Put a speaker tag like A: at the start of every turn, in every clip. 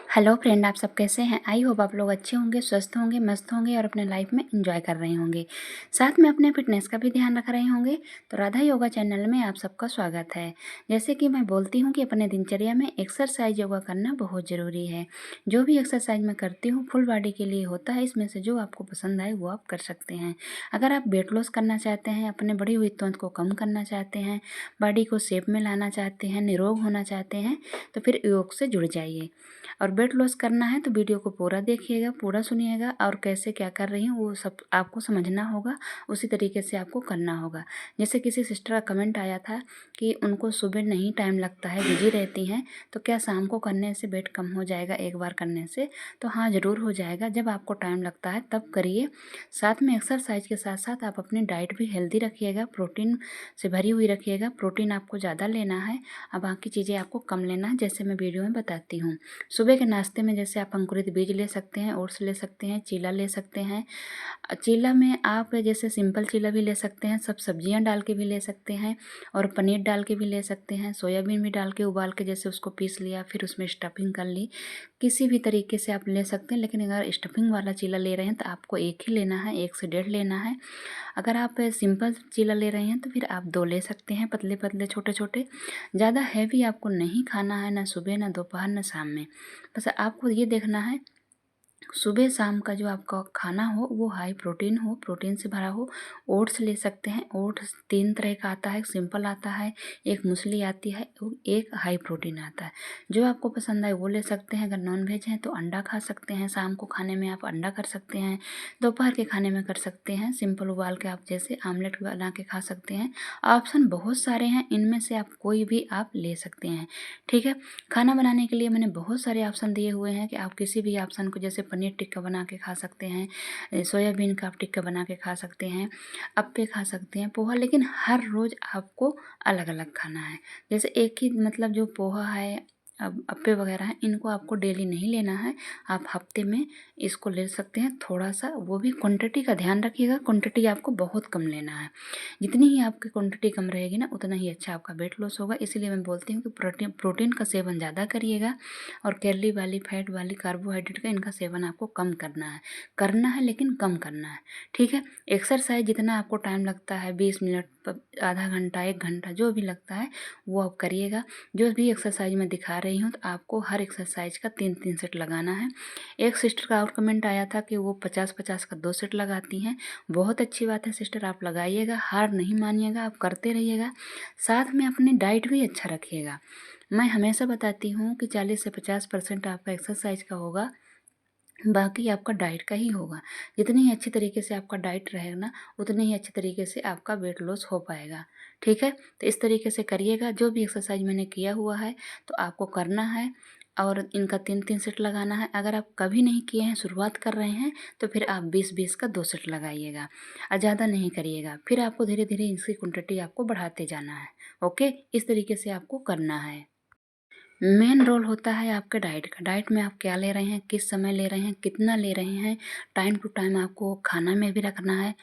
A: Hello friend, आप सब कैसे हैं। आई होप आप लोग अच्छे होंगे, स्वस्थ होंगे, मस्त होंगे और अपने लाइफ में एंजॉय कर रहे होंगे। साथ में अपने फिटनेस का भी ध्यान रख रहे होंगे। तो राधा योगा चैनल में आप सबका स्वागत है। जैसे कि मैं बोलती हूँ कि अपने दिनचर्या में एक्सरसाइज योगा करना बहुत ज़रूरी है। जो भी एक्सरसाइज मैं करती हूँ फुल बॉडी के लिए होता है। इसमें से जो आपको पसंद आए वो आप कर सकते हैं। अगर आप वेट लॉस करना चाहते हैं, अपने बढ़ी हुई त्वचा को कम करना चाहते हैं, बॉडी को शेप में लाना चाहते हैं, निरोग होना चाहते हैं, तो फिर योग से जुड़ जाइए। और वेट लॉस करना है तो वीडियो को पूरा देखिएगा, पूरा सुनिएगा और कैसे क्या कर रही हूँ वो सब आपको समझना होगा। उसी तरीके से आपको करना होगा। जैसे किसी सिस्टर का कमेंट आया था कि उनको सुबह नहीं टाइम लगता है, बिजी रहती हैं, तो क्या शाम को करने से वेट कम हो जाएगा एक बार करने से? तो हाँ, ज़रूर हो जाएगा। जब आपको टाइम लगता है तब करिए। साथ में एक्सरसाइज के साथ साथ आप अपनी डाइट भी हेल्दी रखिएगा, प्रोटीन से भरी हुई रखिएगा। प्रोटीन आपको ज़्यादा लेना है और बाकी चीज़ें आपको कम लेना है, जैसे मैं वीडियो में बताती हूँ। सुबह के नाश्ते में जैसे आप अंकुरित बीज ले सकते हैं, ओट्स ले सकते हैं, चीला ले सकते हैं। चीला में आप जैसे सिंपल चीला भी ले सकते हैं, सब सब्जियां डाल के भी ले सकते हैं और पनीर डाल के भी ले सकते हैं, सोयाबीन भी डाल के उबाल के जैसे उसको पीस लिया, फिर उसमें स्टफिंग कर ली। किसी भी तरीके से आप ले सकते हैं, लेकिन अगर स्टफिंग वाला चीला ले रहे हैं तो आपको एक ही लेना है, 1 से 1.5 लेना है। अगर आप सिंपल चीला ले रहे हैं तो फिर आप 2 ले सकते हैं, पतले पतले छोटे छोटे। ज़्यादा हैवी आपको नहीं खाना है, ना सुबह ना दोपहर ना शाम में। बस आपको ये देखना है सुबह शाम का जो आपका खाना हो वो हाई प्रोटीन हो, प्रोटीन से भरा हो। ओट्स ले सकते हैं। ओट्स 3 तरह का आता है, सिंपल आता है, एक मूसली आती है और एक हाई प्रोटीन आता है। जो आपको पसंद आए वो ले सकते हैं। अगर नॉन वेज हैं तो अंडा खा सकते हैं, शाम को खाने में आप अंडा कर सकते हैं, दोपहर के खाने में कर सकते हैं सिंपल उबाल के, आप जैसे आमलेट बना के खा सकते हैं। ऑप्शन बहुत सारे हैं, इनमें से आप कोई भी आप ले सकते हैं। ठीक है। खाना बनाने के लिए मैंने बहुत सारे ऑप्शन दिए हुए हैं कि आप किसी भी ऑप्शन को, जैसे पनीर टिक्का बना के खा सकते हैं, सोयाबीन का आप टिक्का बना के खा सकते हैं, अप्पे खा सकते हैं, पोहा। लेकिन हर रोज़ आपको अलग अलग खाना है। जैसे एक ही मतलब जो पोहा है, अब अप्पे वगैरह हैं, इनको आपको डेली नहीं लेना है। आप हफ्ते में इसको ले सकते हैं थोड़ा सा। वो भी क्वांटिटी का ध्यान रखिएगा, क्वांटिटी आपको बहुत कम लेना है। जितनी ही आपकी क्वांटिटी कम रहेगी ना उतना ही अच्छा आपका वेट लॉस होगा। इसीलिए मैं बोलती हूँ कि प्रोटीन का सेवन ज़्यादा करिएगा और कैलोरी वाली, फैट वाली, कार्बोहाइड्रेट का इनका सेवन आपको कम करना है लेकिन कम करना है। ठीक है। एक्सरसाइज जितना आपको टाइम लगता है, 20 मिनट, आधा घंटा, 1 घंटा, जो भी लगता है वो आप करिएगा। जो भी एक्सरसाइज मैं दिखा रही हूँ तो आपको हर एक्सरसाइज का 3-3 सेट लगाना है। एक सिस्टर का और कमेंट आया था कि वो 50-50 का 2 सेट लगाती हैं। बहुत अच्छी बात है सिस्टर, आप लगाइएगा, हार नहीं मानिएगा, आप करते रहिएगा। साथ में अपनी डाइट भी अच्छा रखिएगा। मैं हमेशा बताती हूँ कि 40 से 50% आपका एक्सरसाइज का होगा, बाकी आपका डाइट का ही होगा। जितनी ही अच्छी तरीके से आपका डाइट रहेगा ना उतनी ही अच्छी तरीके से आपका वेट लॉस हो पाएगा। ठीक है। तो इस तरीके से करिएगा। जो भी एक्सरसाइज मैंने किया हुआ है तो आपको करना है और इनका 3-3 सेट लगाना है। अगर आप कभी नहीं किए हैं, शुरुआत कर रहे हैं, तो फिर आप 20-20 का 2 सेट लगाइएगा और ज़्यादा नहीं करिएगा। फिर आपको धीरे धीरे इसकी क्वांटिटी आपको बढ़ाते जाना है। ओके, इस तरीके से आपको करना है। मेन रोल होता है आपके डाइट का। डाइट में आप क्या ले रहे हैं, किस समय ले रहे हैं, कितना ले रहे हैं। टाइम टू टाइम आपको खाना में भी रखना है,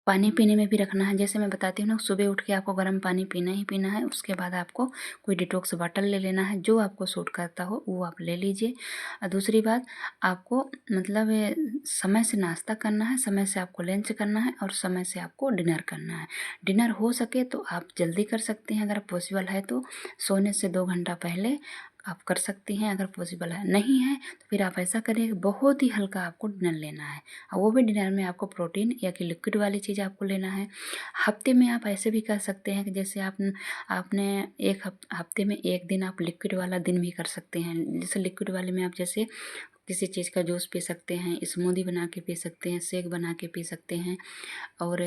A: पानी पीने में भी रखना है। जैसे मैं बताती हूँ ना, सुबह उठ के आपको गर्म पानी पीना ही पीना है। उसके बाद आपको कोई डिटॉक्स वाटर ले लेना है, जो आपको सूट करता हो वो आप ले लीजिए। और दूसरी बात, आपको मतलब समय से नाश्ता करना है, समय से आपको लंच करना है और समय से आपको डिनर करना है। डिनर हो सके तो आप जल्दी कर सकते हैं, अगर पॉसिबल है तो सोने से 2 घंटा पहले आप कर सकती हैं। अगर पॉसिबल है, नहीं है तो फिर आप ऐसा करिए कि बहुत ही हल्का आपको डिनर लेना है और वो भी डिनर में आपको प्रोटीन या कि लिक्विड वाली चीज़ आपको लेना है। हफ्ते में आप ऐसे भी कर सकते हैं कि जैसे आपने एक हफ्ते में 1 दिन आप लिक्विड वाला दिन भी कर सकते हैं। जैसे लिक्विड वाले में आप जैसे किसी चीज़ का जूस पी सकते हैं, स्मूदी बना के पी सकते हैं, शेक बना के पी सकते हैं और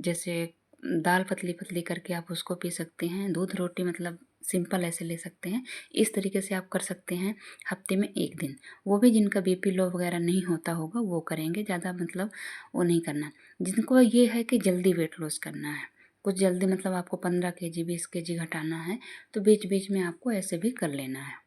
A: जैसे दाल पतली पतली करके आप उसको पी सकते हैं। दूध रोटी मतलब सिंपल ऐसे ले सकते हैं। इस तरीके से आप कर सकते हैं हफ्ते में 1 दिन। वो भी जिनका बीपी लो वगैरह नहीं होता होगा वो करेंगे, ज़्यादा मतलब वो नहीं करना। जिनको ये है कि जल्दी वेट लॉस करना है, कुछ जल्दी मतलब आपको 15 केजी 20 केजी घटाना है, तो बीच बीच में आपको ऐसे भी कर लेना है।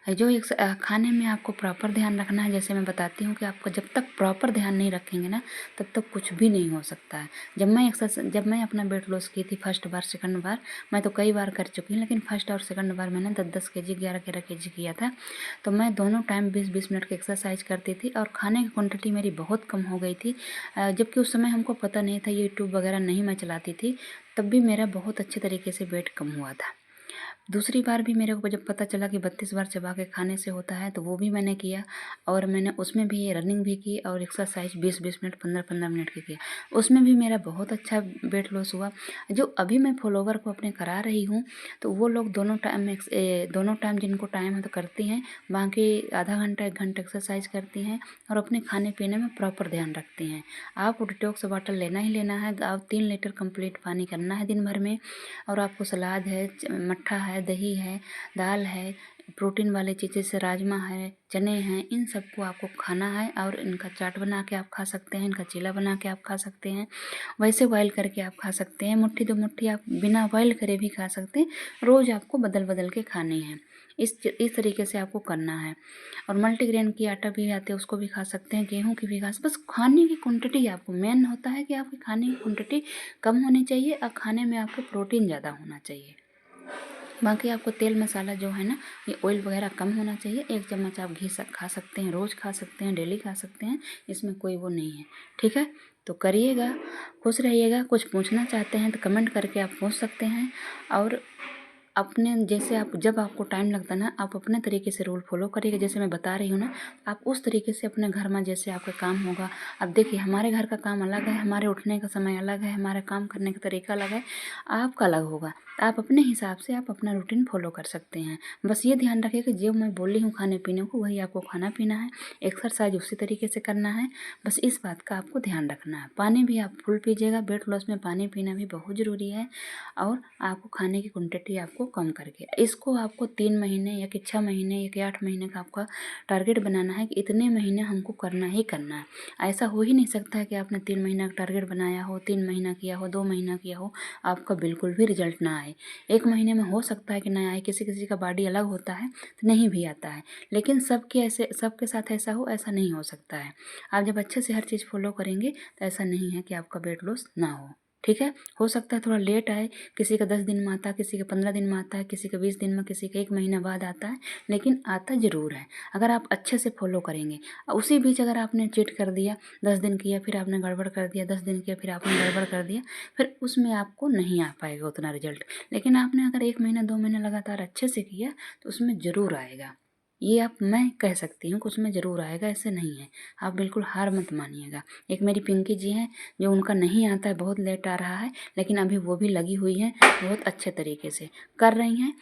A: जो एक खाने में आपको प्रॉपर ध्यान रखना है। जैसे मैं बताती हूँ कि आपको जब तक प्रॉपर ध्यान नहीं रखेंगे ना, तब तक कुछ भी नहीं हो सकता है। जब मैं अपना वेट लॉस की थी फर्स्ट बार, सेकंड बार, मैं तो कई बार कर चुकी हूँ, लेकिन फर्स्ट और सेकंड बार मैंने 10-10 केजी, 11-11 केजी किया था। तो मैं दोनों टाइम 20-20 मिनट की एक्सरसाइज करती थी और खाने की क्वान्टिटी मेरी बहुत कम हो गई थी। जबकि उस समय हमको पता नहीं था, यूट्यूब वगैरह नहीं मैं चलाती थी, तब भी मेरा बहुत अच्छे तरीके से वेट कम हुआ था। दूसरी बार भी मेरे को जब पता चला कि 32 बार चबा के खाने से होता है, तो वो भी मैंने किया और मैंने उसमें भी रनिंग भी की और एक्सरसाइज 20-20 मिनट, 15-15 मिनट की किया। उसमें भी मेरा बहुत अच्छा वेट लॉस हुआ। जो अभी मैं फॉलोवर को अपने करा रही हूँ, तो वो लोग दोनों टाइम जिनको टाइम है तो करती हैं, बाकी आधा घंटा 1 घंटा एक्सरसाइज करती हैं और अपने खाने पीने में प्रॉपर ध्यान रखती हैं। आपको डिटॉक्स वाटर लेना ही लेना है। आप 3 लीटर कंप्लीट पानी करना है दिन भर में, और आपको सलाद है, मट्ठा है, दही है, दाल है, प्रोटीन वाली चीज़ जैसे राजमा है, चने हैं, इन सबको आपको खाना है। और इनका चाट बना के आप खा सकते हैं, इनका चीला बना के आप खा सकते हैं, वैसे बॉयल करके आप खा सकते हैं, मुट्ठी 2 मुट्ठी आप बिना बॉयल करे भी खा सकते हैं। रोज़ आपको बदल बदल के खाने हैं। इस तरीके से आपको करना है। और मल्टीग्रेन की आटा भी आते हैं, उसको भी खा सकते हैं, गेहूँ की भी खा सकते हैं। बस खाने की क्वांटिटी आपको मेन होता है कि आपकी खाने की क्वांटिटी कम होनी चाहिए और खाने में आपको प्रोटीन ज़्यादा होना चाहिए। बाकी आपको तेल मसाला जो है ना, ये ऑयल वगैरह कम होना चाहिए। 1 चम्मच आप घी खा सकते हैं, रोज़ खा सकते हैं, डेली खा सकते हैं, इसमें कोई वो नहीं है। ठीक है, तो करिएगा, खुश रहिएगा। कुछ पूछना चाहते हैं तो कमेंट करके आप पूछ सकते हैं। और अपने जैसे आप जब आपको टाइम लगता है ना, आप अपने तरीके से रूल फॉलो करिएगा। जैसे मैं बता रही हूँ ना, आप उस तरीके से अपने घर में जैसे आपका काम होगा। अब देखिए, हमारे घर का काम अलग है, हमारे उठने का समय अलग है, हमारा काम करने का तरीका अलग है, आपका अलग होगा। आप अपने हिसाब से आप अपना रूटीन फॉलो कर सकते हैं। बस ये ध्यान रखिए कि जो मैं बोली हूँ खाने पीने को, वही आपको खाना पीना है, एक्सरसाइज उसी तरीके से करना है। बस इस बात का आपको ध्यान रखना है। पानी भी आप फुल पीजिएगा। वेट लॉस में पानी पीना भी बहुत ज़रूरी है। और आपको खाने की क्वांटिटी आपको कम करके, इसको आपको 3 महीने या कि 6 महीने या कि 8 महीने का आपका टारगेट बनाना है कि इतने महीने हमको करना ही करना है। ऐसा हो ही नहीं सकता है कि आपने 3 महीना का टारगेट बनाया हो, 3 महीना किया हो, 2 महीना किया हो, आपका बिल्कुल भी रिजल्ट ना आए। 1 महीने में हो सकता है कि ना आए, किसी किसी का बॉडी अलग होता है तो नहीं भी आता है, लेकिन सबके साथ ऐसा हो, ऐसा नहीं हो सकता है। आप जब अच्छे से हर चीज़ फॉलो करेंगे तो ऐसा नहीं है कि आपका वेट लॉस ना हो। ठीक है, हो सकता है थोड़ा लेट आए, किसी का 10 दिन में आता है, किसी का 15 दिन में आता है, किसी का 20 दिन में, किसी का 1 महीना बाद आता है, लेकिन आता ज़रूर है अगर आप अच्छे से फॉलो करेंगे। उसी बीच अगर आपने चीट कर दिया, 10 दिन किया फिर आपने गड़बड़ कर दिया, 10 दिन किया फिर आपने गड़बड़ कर दिया, फिर उसमें आपको नहीं आ पाएगा उतना रिजल्ट। लेकिन आपने अगर 1 महीना 2 महीना लगातार अच्छे से किया तो उसमें ज़रूर आएगा। ये आप मैं कह सकती हूँ कि उसमें ज़रूर आएगा, ऐसे नहीं है। आप बिल्कुल हार मत मानिएगा। एक मेरी पिंकी जी हैं, जो उनका नहीं आता है, बहुत लेट आ रहा है, लेकिन अभी वो भी लगी हुई हैं, बहुत अच्छे तरीके से कर रही हैं।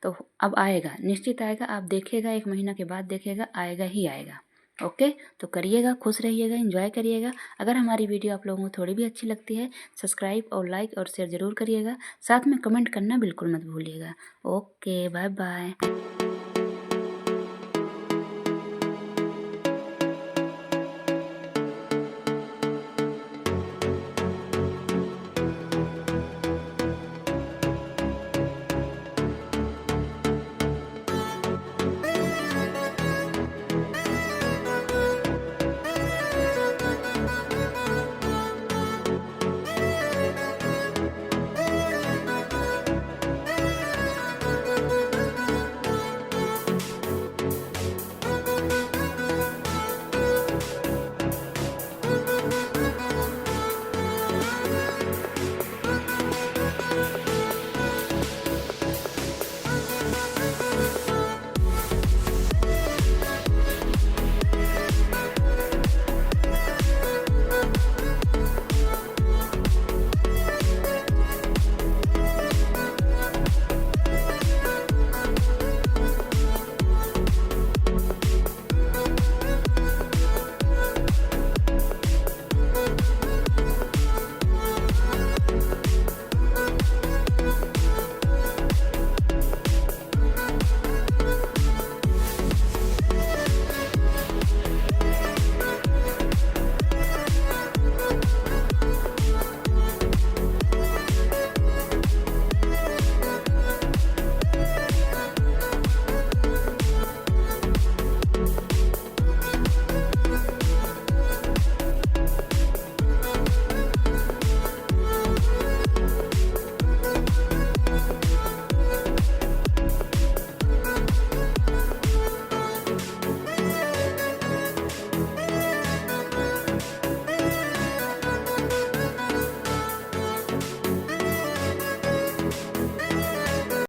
A: तो अब आएगा, निश्चित आएगा। आप देखिएगा, 1 महीना के बाद देखिएगा, आएगा ही आएगा। ओके, तो करिएगा, खुश रहिएगा, एंजॉय करिएगा। अगर हमारी वीडियो आप लोगों को थोड़ी भी अच्छी लगती है, सब्सक्राइब और लाइक और शेयर ज़रूर करिएगा। साथ में कमेंट करना बिल्कुल मत भूलिएगा। Okay, bye bye.